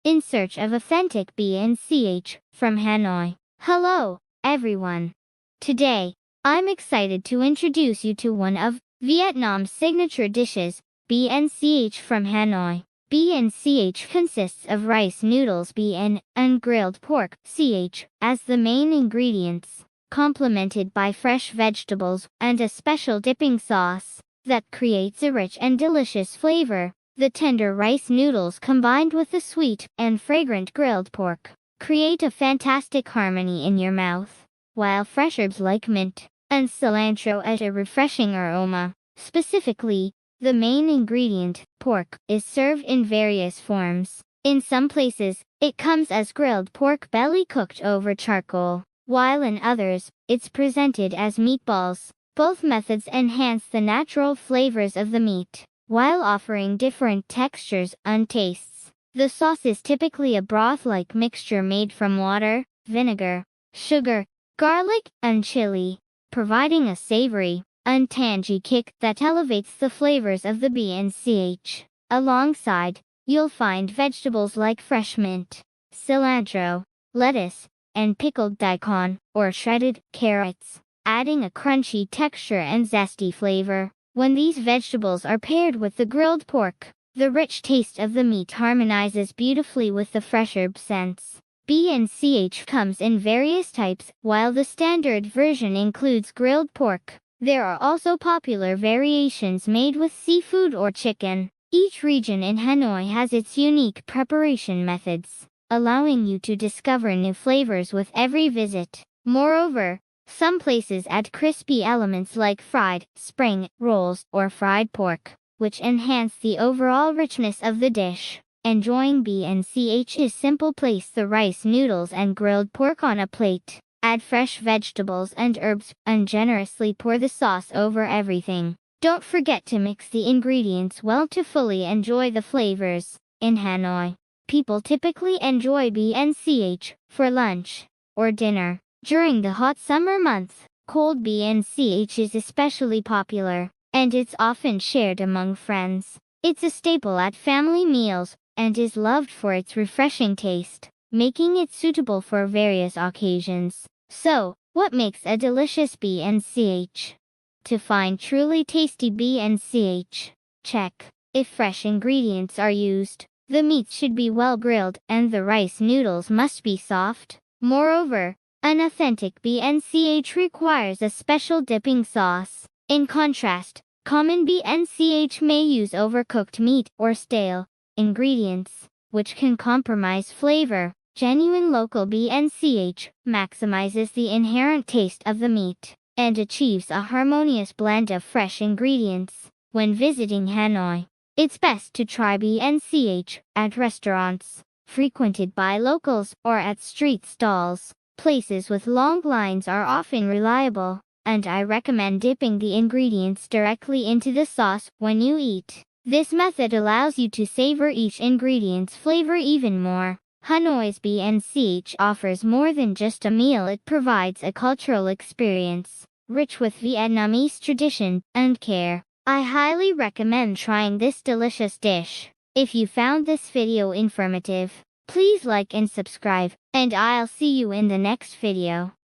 in search of authentic BNCH from Hanoi. Hello, everyone. Today, I'm excited to introduce you to one of Vietnam's signature dishes, BNCH from Hanoi. BNCH consists of rice noodles BN and grilled pork CH as the main ingredients, complemented by fresh vegetables and a special dipping sauce that creates a rich and delicious flavor. The tender rice noodles combined with the sweet and fragrant grilled pork create a fantastic harmony in your mouth, while fresh herbs like mint and cilantro add a refreshing aroma. Specifically, the main ingredient, pork, is served in various forms. In some places, it comes as grilled pork belly cooked over charcoal, while in others, it's presented as meatballs. Both methods enhance the natural flavors of the meat, while offering different textures and tastes. The sauce is typically a broth-like mixture made from water, vinegar, sugar, garlic, and chili, providing a savory and tangy kick that elevates the flavors of the BNCH. Alongside, you'll find vegetables like fresh mint, cilantro, lettuce, and pickled daikon, or shredded carrots, adding a crunchy texture and zesty flavor. When these vegetables are paired with the grilled pork, the rich taste of the meat harmonizes beautifully with the fresh herb scents. BNCH comes in various types, while the standard version includes grilled pork. There are also popular variations made with seafood or chicken. Each region in Hanoi has its unique preparation methods, allowing you to discover new flavors with every visit. Moreover, some places add crispy elements like fried spring rolls or fried pork, which enhance the overall richness of the dish. Enjoying BNCH is simple. Place the rice noodles and grilled pork on a plate. Add fresh vegetables and herbs, and generously pour the sauce over everything. Don't forget to mix the ingredients well to fully enjoy the flavors. In Hanoi, people typically enjoy BNCH for lunch or dinner. During the hot summer months, cold BNCH is especially popular, and it's often shared among friends. It's a staple at family meals, and is loved for its refreshing taste, making it suitable for various occasions. So, what makes a delicious BNCH? To find truly tasty BNCH, check if fresh ingredients are used. The meat should be well grilled, and the rice noodles must be soft. Moreover, an authentic BNCH requires a special dipping sauce. In contrast, common BNCH may use overcooked meat or stale ingredients, which can compromise flavor. Genuine local BNCH maximizes the inherent taste of the meat and achieves a harmonious blend of fresh ingredients. When visiting Hanoi, it's best to try BNCH at restaurants frequented by locals or at street stalls. Places with long lines are often reliable, and I recommend dipping the ingredients directly into the sauce when you eat. This method allows you to savor each ingredient's flavor even more. Hanoi's BNCH offers more than just a meal. It provides a cultural experience, rich with Vietnamese tradition and care. I highly recommend trying this delicious dish. If you found this video informative, please like and subscribe, and I'll see you in the next video.